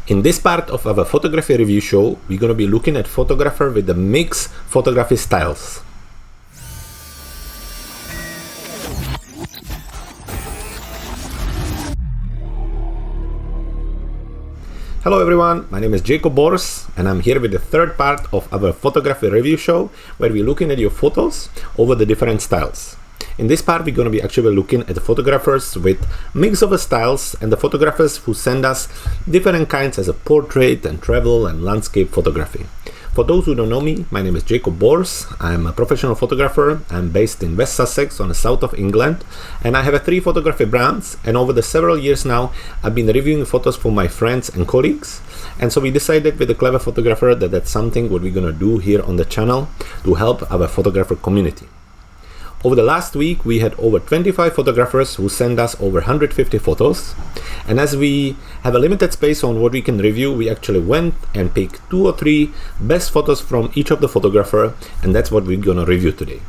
In this part of our photography review show, we're going to be looking at photographer with the mixed photography styles. Hello everyone, my name is Jacob Bors and I'm here with the third part of our photography review show where we're looking at your photos over the different styles. In this part we're going to be actually looking at the photographers with mix of styles and the photographers who send us different kinds as a portrait and travel and landscape photography. For those who don't know me, my name is Jacob Bors. I'm a professional photographer. I'm based in West Sussex on the south of England and I have three photography brands, and over the several years now I've been reviewing photos for my friends and colleagues, and so we decided with a clever photographer that that's something what we're gonna do here on the channel to help our photographer community. Over the last week we had over 25 photographers who sent us over 150 photos, and as we have a limited space on what we can review, we actually went and picked 2 or 3 best photos from each of the photographer, and that's what we're gonna review today.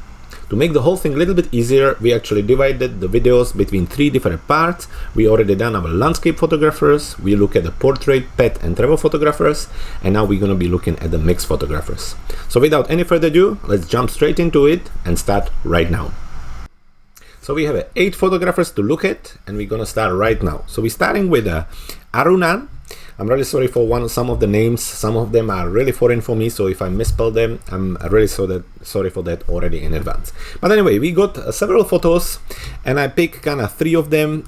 To make the whole thing a little bit easier, we actually divided the videos between 3 different parts. We already done our landscape photographers, we look at the portrait, pet and travel photographers, and now we're gonna be looking at the mixed photographers. So without any further ado, let's jump straight into it and start right now. So we have 8 photographers to look at and we're gonna start right now. So we're starting with Arunaa. I'm really sorry for some of the names. Some of them are really foreign for me, so if I misspell them, I'm really sorry for that already in advance. But anyway, we got several photos and I picked kind of 3 of them.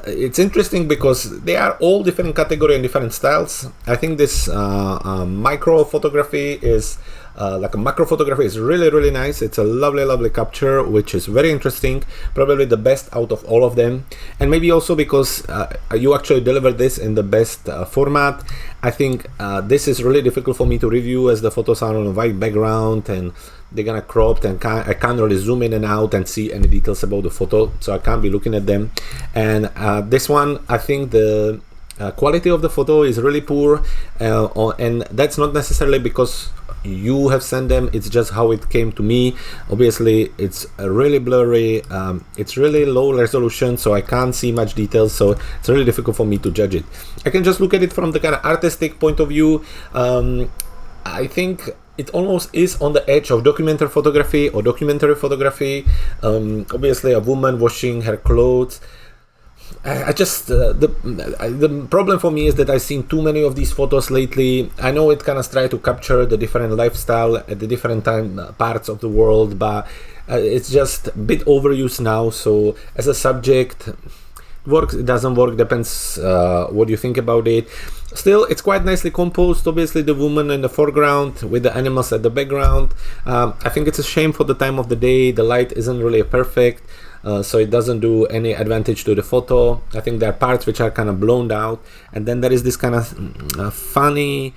It's interesting because they are all different category and different styles. I think this micro photography is like a macro photography is really nice. It's a lovely capture, which is very interesting, probably the best out of all of them, and maybe also because you actually delivered this in the best format. I think this is really difficult for me to review as the photos are on a white background and they're gonna cropped, and I can't really zoom in and out and see any details about the photo, so I can't be looking at them. And this one, I think the quality of the photo is really poor, and that's not necessarily because you have sent them, it's just how it came to me. Obviously it's really blurry, it's really low resolution, so I can't see much details, so it's really difficult for me to judge it. I can just look at it from the kind of artistic point of view. I think it almost is on the edge of documentary photography or documentary photography. Obviously a woman washing her clothes. I just the problem for me is that I've seen too many of these photos lately. I know it kind of try to capture the different lifestyle at the different parts of the world, but it's just a bit overused now. So as a subject, works, it doesn't work, depends what you think about it. Still, it's quite nicely composed. Obviously the woman in the foreground with the animals at the background. I think it's a shame for the time of the day, the light isn't really perfect. So it doesn't do any advantage to the photo. I think there are parts which are kind of blown out, and then there is this kind of funny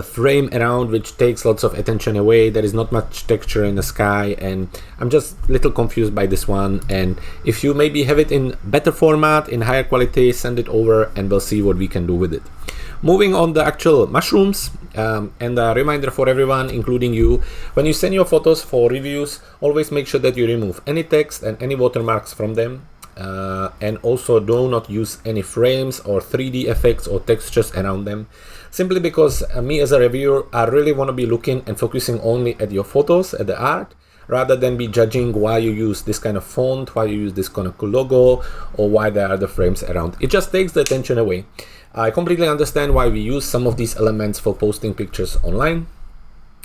frame around which takes lots of attention away. There is not much texture in the sky, and I'm just a little confused by this one. And if you maybe have it in better format, in higher quality, send it over and we'll see what we can do with it. Moving on the actual mushrooms, and a reminder for everyone, including you, when you send your photos for reviews, always make sure that you remove any text and any watermarks from them, and also do not use any frames or 3D effects or textures around them, simply because me as a reviewer, I really want to be looking and focusing only at your photos, at the art, rather than be judging why you use this kind of font, why you use this kind of logo, or why there are the frames around. It just takes the attention away. I completely understand why we use some of these elements for posting pictures online,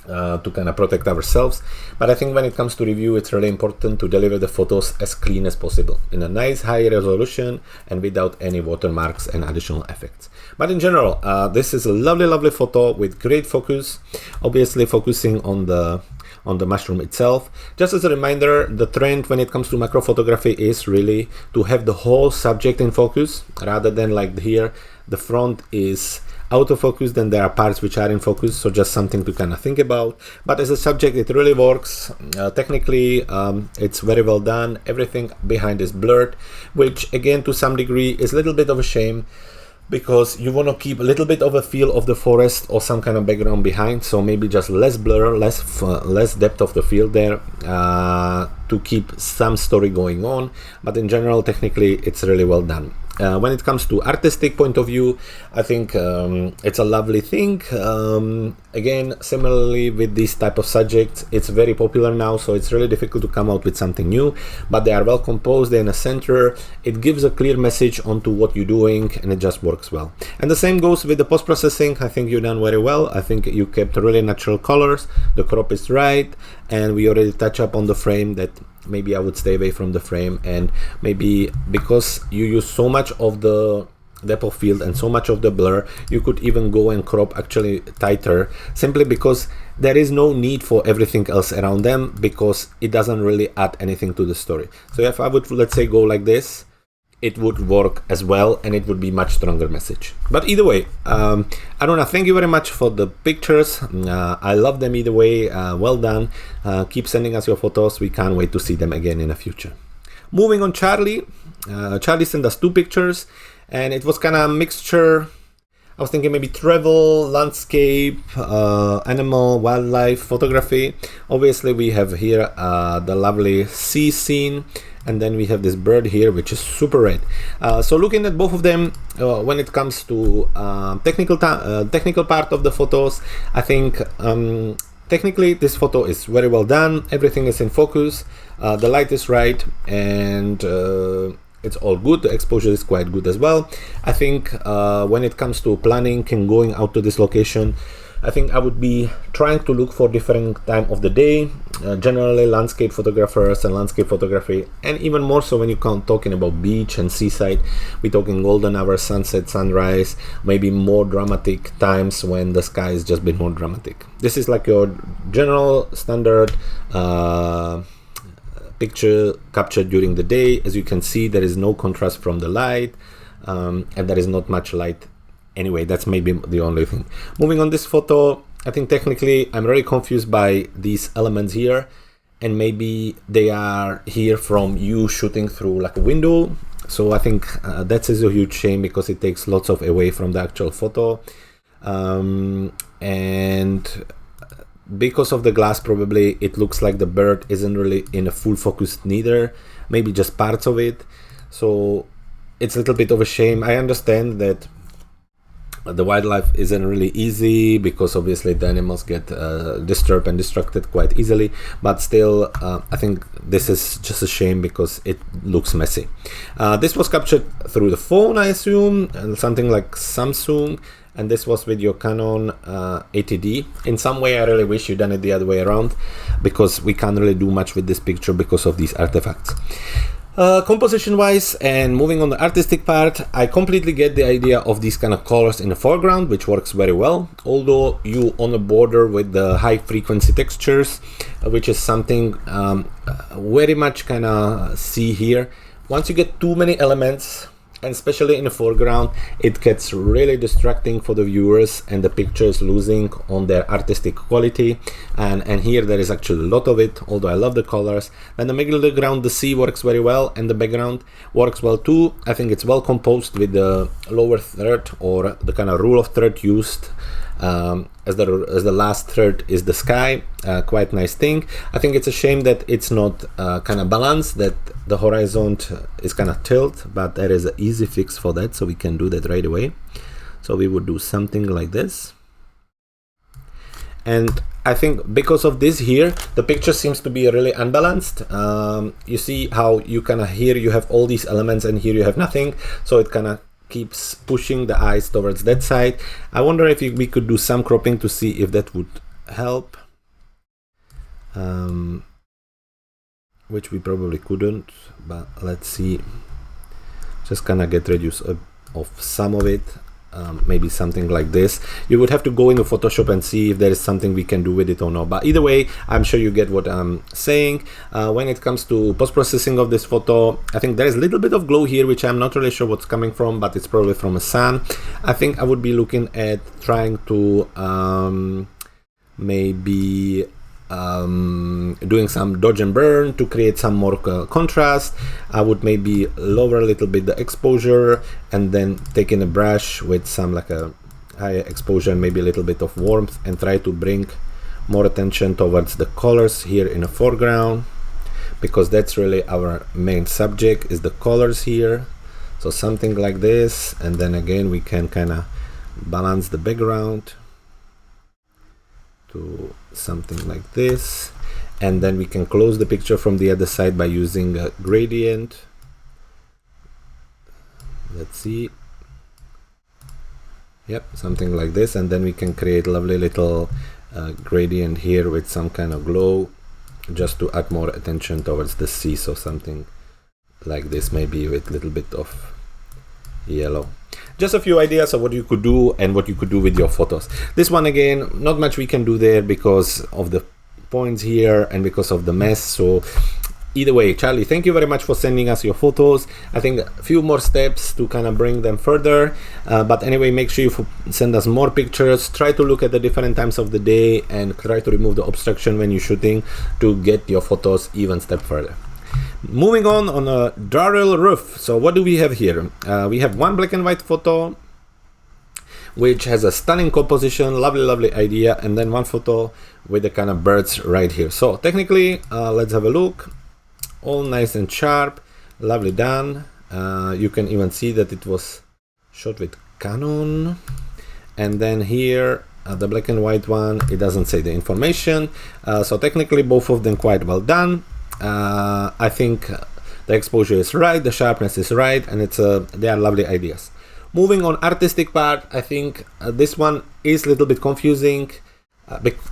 to kind of protect ourselves, but I think when it comes to review, it's really important to deliver the photos as clean as possible, in a nice high resolution and without any watermarks and additional effects. But in general, this is a lovely photo with great focus, obviously focusing on the mushroom itself. Just as a reminder, the trend when it comes to macro photography is really to have the whole subject in focus, rather than like here the front is out of focus, then there are parts which are in focus, so just something to kind of think about. But as a subject, it really works. Technically, it's very well done. Everything behind is blurred, which again to some degree is a little bit of a shame, because you want to keep a little bit of a feel of the forest or some kind of background behind, so maybe just less blur, less depth of the field there, to keep some story going on. But in general, technically, it's really well done. when it comes to artistic point of view, I think it's a lovely thing. Again, similarly with this type of subjects, it's very popular now, so it's really difficult to come out with something new, but they are well composed, they're in a center, it gives a clear message onto what you're doing, and it just works well. And the same goes with the post-processing. I think you've done very well. I think you kept really natural colors, the crop is right, and we already touch up on the frame that maybe I would stay away from the frame, and maybe because you use so much of the depth of field and so much of the blur, you could even go and crop actually tighter, simply because there is no need for everything else around them, because it doesn't really add anything to the story. So if I would, let's say, go like this, it would work as well, and it would be much stronger message. But either way, Aruna, thank you very much for the pictures. I love them either way. Well done. Keep sending us your photos. We can't wait to see them again in the future. Moving on, Charlie. Charlie sent us 2 pictures, and it was kind of a mixture. I was thinking maybe travel, landscape, animal, wildlife photography. Obviously, we have here the lovely sea scene, and then we have this bird here, which is super red. So looking at both of them, when it comes to technical part of the photos, I think technically this photo is very well done. Everything is in focus, the light is right, and it's all good. The exposure is quite good as well. I think when it comes to planning and going out to this location, I think I would be trying to look for different time of the day. Generally landscape photographers and landscape photography, and even more so when you come talking about beach and seaside, we're talking golden hour, sunset, sunrise, maybe more dramatic times when the sky is just a bit more dramatic. This is like your general standard picture captured during the day. As you can see, there is no contrast from the light, and there is not much light anyway. That's maybe the only thing. Moving on this photo, I think technically I'm very confused by these elements here, and maybe they are here from you shooting through like a window. So I think that is a huge shame, because it takes lots of away from the actual photo, and because of the glass, probably it looks like the bird isn't really in a full focus neither, maybe just parts of it. So it's a little bit of a shame. I understand that the wildlife isn't really easy, because obviously the animals get disturbed and distracted quite easily, but still I think this is just a shame because it looks messy. This was captured through the phone, I assume, and something like Samsung, and this was with your Canon 80D. In some way I really wish you'd done it the other way around, because we can't really do much with this picture because of these artifacts. Composition wise, and moving on the artistic part, I completely get the idea of these kind of colors in the foreground, which works very well, although you on the border with the high frequency textures, which is something very much kind of see here. Once you get too many elements, and especially in the foreground, it gets really distracting for the viewers, and the picture is losing on their artistic quality. And here there is actually a lot of it, although I love the colors. Then the middle of the ground, the sea works very well, and the background works well too. I think it's well composed with the lower third, or the kind of rule of third used as the last third is the sky. Quite nice thing. I think it's a shame that it's not kind of balanced, that the horizon is kind of tilt, but there is an easy fix for that, so we can do that right away. So we would do something like this, and I think because of this here, the picture seems to be really unbalanced. You see how you kind of, here you have all these elements and here you have nothing, so it kind of keeps pushing the eyes towards that side. I wonder if we could do some cropping to see if that would help, which we probably couldn't, but let's see. Just kind of get reduce of some of it. Maybe something like this. You would have to go into Photoshop and see if there is something we can do with it or not, but either way, I'm sure you get what I'm saying. When it comes to post-processing of this photo, I think there is a little bit of glow here, which I'm not really sure what's coming from, but it's probably from a sun. I think I would be looking at trying to maybe doing some dodge and burn to create some more contrast. I would maybe lower a little bit the exposure, and then taking a brush with some like a higher exposure and maybe a little bit of warmth, and try to bring more attention towards the colors here in the foreground, because that's really our main subject, is the colors here. So something like this, and then again we can kind of balance the background to something like this, and then we can close the picture from the other side by using a gradient. Let's see. Yep, something like this, and then we can create lovely little gradient here with some kind of glow, just to add more attention towards the sea. So something like this, maybe with a little bit of yellow. Just a few ideas of what you could do and what you could do with your photos. This one, again, not much we can do there because of the points here and because of the mess. So either way, Charlie, thank you very much for sending us your photos. I think a few more steps to kind of bring them further, but anyway, make sure you send us more pictures. Try to look at the different times of the day and try to remove the obstruction when you're shooting to get your photos even step further. Moving on a Darryl roof. So what do we have here? We have one black and white photo which has a stunning composition, lovely idea, and then one photo with the kind of birds right here. So technically, let's have a look. All nice and sharp, lovely done. You can even see that it was shot with Canon. And then here, the black and white one, it doesn't say the information. So technically both of them quite well done. I think the exposure is right, the sharpness is right, and they are lovely ideas. Moving on artistic part, I think this one is a little bit confusing.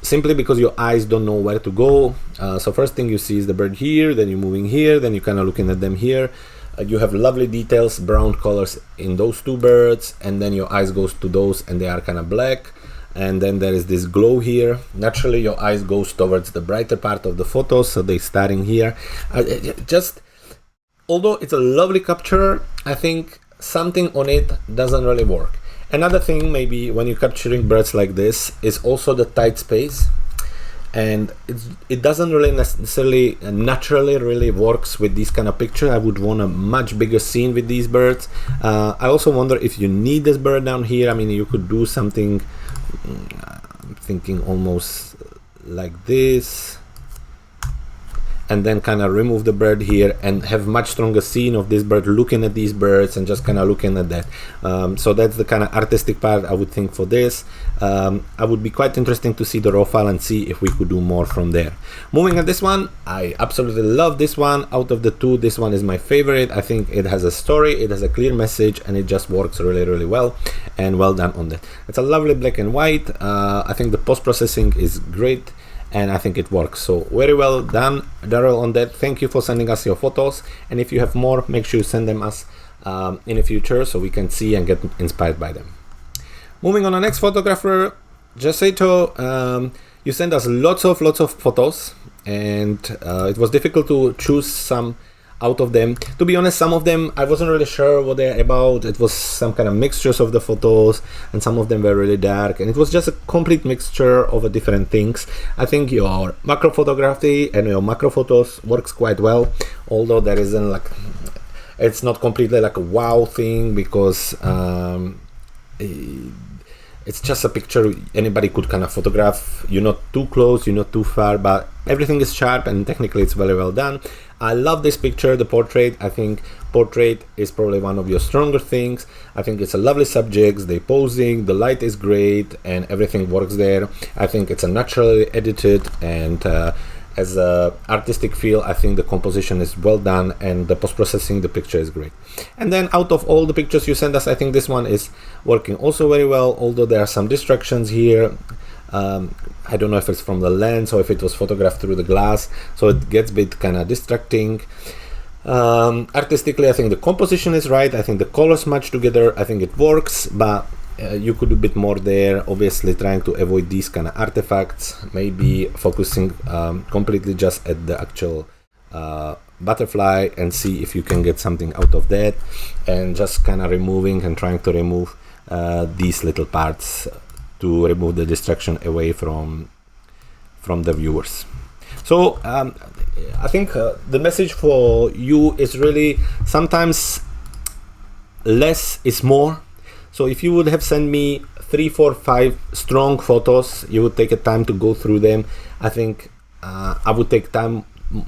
Simply because your eyes don't know where to go. So first thing you see is the bird here, then you're moving here, then you're kind of looking at them here. You have lovely details, brown colors in those two birds, and then your eyes goes to those and they are kind of black. And then there is this glow here. Naturally your eyes goes towards the brighter part of the photo, so they're starting here. Although it's a lovely capture, I think something on it doesn't really work. Another thing, maybe when you're capturing birds like this, is also the tight space, and it doesn't really necessarily naturally really works with this kind of picture. I would want a much bigger scene with these birds. I also wonder if you need this bird down here. I mean, you could do something, I'm thinking almost like this, and then kind of remove the bird here and have much stronger scene of this bird looking at these birds and just kind of looking at that. So that's the kind of artistic part I would think for this. I would be quite interesting to see the raw file and see if we could do more from there. Moving at this one, I absolutely love this one. Out of the two, this one is my favorite. I think it has a story, it has a clear message, and it just works really well, and well done on that. It's a lovely black and white. I think the post-processing is great, and I think it works. So very well done, Darryl, on that. Thank you for sending us your photos, and if you have more, make sure you send them us in the future so we can see and get inspired by them. Moving on, the next photographer, Jasayto. You sent us lots of photos, and it was difficult to choose some out of them. To be honest, some of them I wasn't really sure what they're about. It was some kind of mixtures of the photos, and some of them were really dark, and it was just a complete mixture of different things. I think your macro photography and your macro photos works quite well, although there isn't like, it's not completely like a wow thing, because it's just a picture anybody could kind of photograph. You're not too close, you're not too far, but everything is sharp and technically it's very well done. I love this picture, the portrait. I think portrait is probably one of your stronger things. I think it's a lovely subject, they're posing, the light is great, and everything works there. I think it's a naturally edited, and as a artistic feel, I think the composition is well done, and the post-processing, the picture is great. And then out of all the pictures you send us, I think this one is working also very well, although there are some distractions here. I don't know if it's from the lens or if it was photographed through the glass, so it gets a bit kind of distracting. Artistically, I think the composition is right. I think the colors match together. I think it works, but you could do a bit more there. Obviously trying to avoid these kind of artifacts, maybe focusing completely just at the actual butterfly, and see if you can get something out of that, and just kind of removing and trying to remove these little parts to remove the distraction away from the viewers. So I think the message for you is really sometimes less is more. So if you would have sent me 3, 4, 5 strong photos, you would take a time to go through them. I think I would take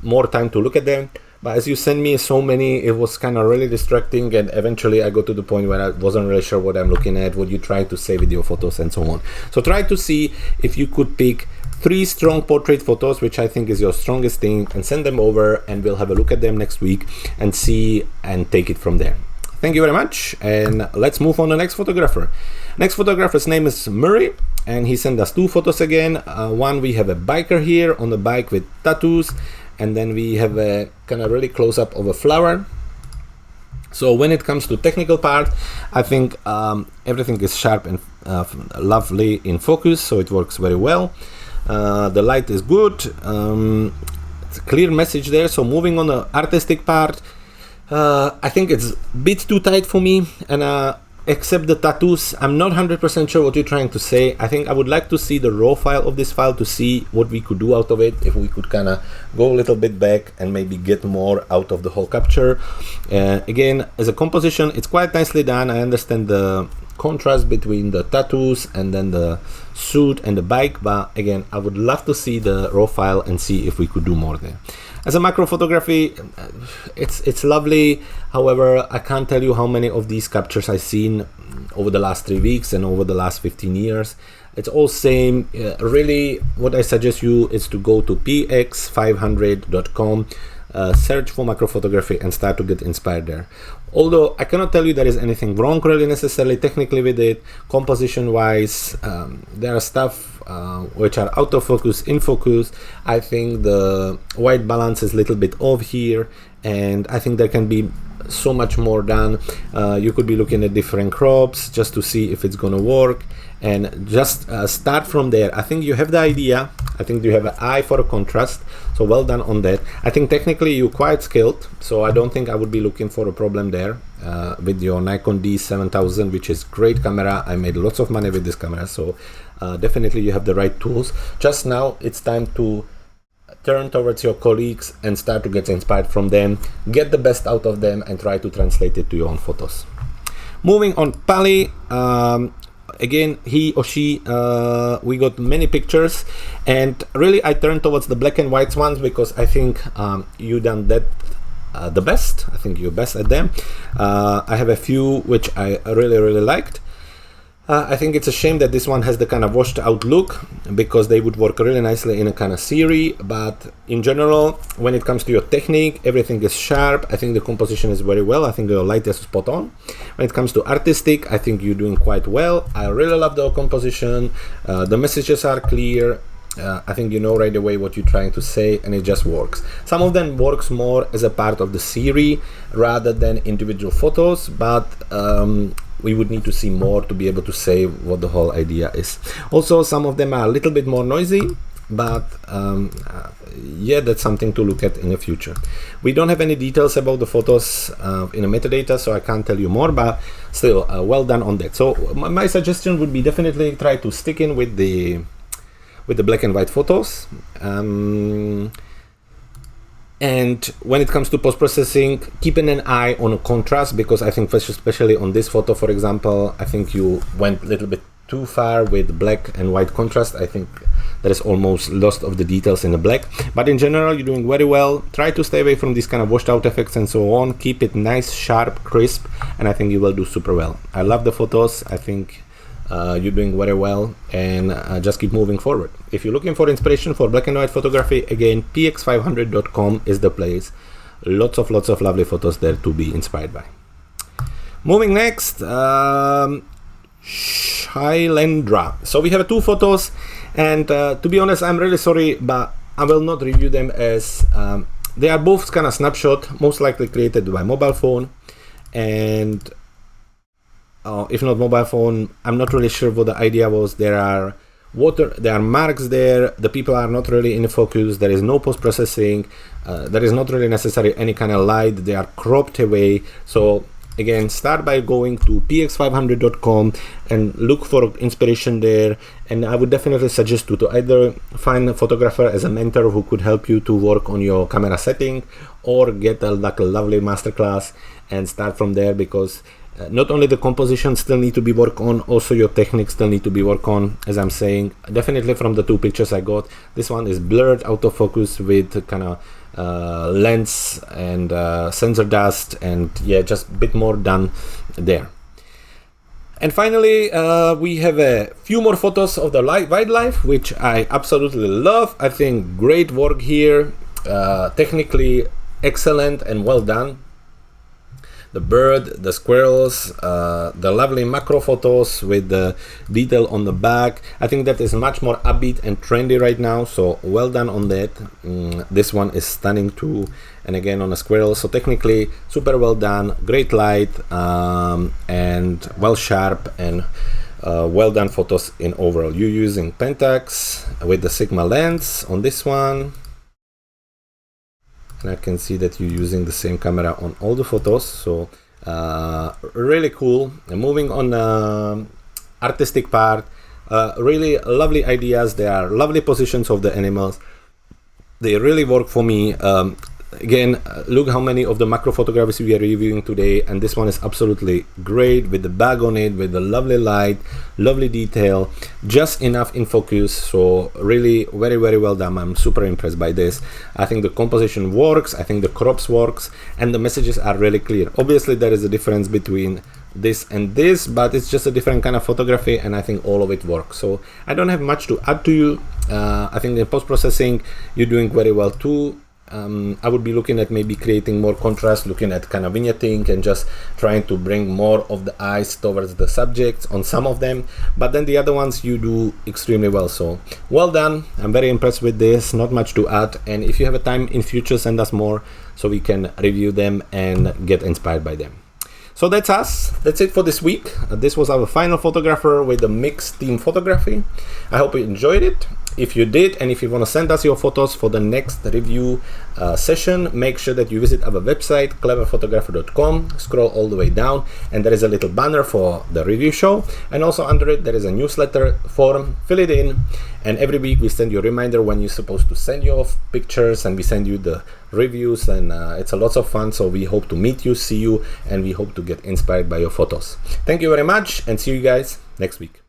more time to look at them, but as you sent me so many, it was kind of really distracting, and eventually I got to the point where I wasn't really sure what I'm looking at, what you try to say with your photos and so on. So try to see if you could pick 3 strong portrait photos, which I think is your strongest thing, and send them over, and we'll have a look at them next week and see and take it from there. Thank you very much, and let's move on to the next photographer. Next photographer's name is Murray, and he sent us 2 photos again. One, we have a biker here on the bike with tattoos, and then we have a kind of really close up of a flower. So when it comes to technical part, I think everything is sharp and lovely in focus, so it works very well. The light is good, it's a clear message there. So moving on the artistic part, I think it's a bit too tight for me, and except the tattoos, I'm not 100% sure what you're trying to say. I think I would like to see the raw file of this file to see what we could do out of it, if we could kind of go a little bit back and maybe get more out of the whole capture. Again, as a composition, it's quite nicely done. I understand the contrast between the tattoos and then the suit and the bike, but again, I would love to see the raw file and see if we could do more there. As a macro photography, it's lovely. However, I can't tell you how many of these captures I've seen over the last 3 weeks and over the last 15 years. It's all same. Really, what I suggest you is to go to px500.com, search for macro photography, and start to get inspired there. Although I cannot tell you there is anything wrong really necessarily technically with it, composition wise, there are stuff which are out of focus, in focus. I think the white balance is a little bit off here, and I think there can be so much more done. You could be looking at different crops just to see if it's gonna work, and just start from there. I think you have the idea. I think you have an eye for a contrast, so well done on that. I think technically you're quite skilled, so I don't think I would be looking for a problem there with your Nikon D7000, which is great camera. I made lots of money with this camera, so definitely you have the right tools. Just now it's time to turn towards your colleagues and start to get inspired from them, get the best out of them, and try to translate it to your own photos. Moving on, Pali, again, he or she, we got many pictures, and really I turned towards the black and white ones because I think you done that the best. I think you're best at them. I have a few which I really liked. I think it's a shame that this one has the kind of washed out look, because they would work really nicely in a kind of series, but in general, when it comes to your technique, everything is sharp. I think the composition is very well. I think your light is spot on. When it comes to artistic, I think you're doing quite well. I really love the composition. The messages are clear. I think you know right away what you're trying to say, and it just works. Some of them works more as a part of the series rather than individual photos, but we would need to see more to be able to say what the whole idea is. Also, some of them are a little bit more noisy, but yeah, that's something to look at in the future. We don't have any details about the photos in the metadata, so I can't tell you more, but still well done on that. So my suggestion would be definitely try to stick in with the black and white photos. And when it comes to post-processing, keeping an eye on a contrast, because I think especially on this photo, for example, I think you went a little bit too far with black and white contrast. I think there is almost lost of the details in the black, but in general you're doing very well. Try to stay away from these kind of washed out effects and so on. Keep it nice, sharp, crisp, and I think you will do super well. I love the photos. I think you're doing very well, and just keep moving forward. If you're looking for inspiration for black and white photography, again, px500.com is the place. Lots of lovely photos there to be inspired by. Moving next, Shailendra. So we have 2 photos, and to be honest, I'm really sorry, but I will not review them as they are both kind of snapshot, most likely created by mobile phone, and if not mobile phone, I'm not really sure what the idea was. There are marks there, the people are not really in focus, there is no post-processing, there is not really necessary any kind of light, they are cropped away. So again, start by going to px500.com and look for inspiration there, and I would definitely suggest you to either find a photographer as a mentor who could help you to work on your camera setting, or get a lovely masterclass and start from there, because not only the composition still need to be worked on, also your techniques still need to be worked on. As I'm saying, definitely from the 2 pictures I got, this one is blurred, out of focus, with kind of lens and sensor dust, and yeah, just a bit more done there. And finally, we have a few more photos of the wildlife, which I absolutely love. I think great work here, technically excellent and well done. The bird, the squirrels, the lovely macro photos with the detail on the back. I think that is much more upbeat and trendy right now, so well done on that. This one is stunning too, and again on a squirrel, so technically super well done, great light, and well sharp, and well done photos in overall. You're using Pentax with the Sigma lens on this one. And I can see that you're using the same camera on all the photos, so really cool. And moving on artistic part, really lovely ideas. They are lovely positions of the animals. They really work for me. Again, look how many of the macro photographs we are reviewing today, and this one is absolutely great with the bag on it, with the lovely light, lovely detail, just enough in focus. So really very, very well done. I'm super impressed by this. I think the composition works, I think the crops works, and the messages are really clear. Obviously there is a difference between this and this, but it's just a different kind of photography, and I think all of it works. So I don't have much to add to you. I think in post-processing you're doing very well too. I would be looking at maybe creating more contrast, looking at kind of vignetting and just trying to bring more of the eyes towards the subjects on some of them, but then the other ones you do extremely well. So well done. I'm very impressed with this. Not much to add, and if you have a time in future, send us more so we can review them and get inspired by them. So that's us. That's it for this week. This was our final photographer with the mixed team photography. I hope you enjoyed it. If you did, and if you want to send us your photos for the next review session, make sure that you visit our website, cleverphotographer.com, scroll all the way down, and there is a little banner for the review show, and also under it there is a newsletter form. Fill it in, and every week we send you a reminder when you're supposed to send your pictures, and we send you the reviews, and it's a lots of fun. So we hope to meet you, see you, and we hope to get inspired by your photos. Thank you very much, and see you guys next week.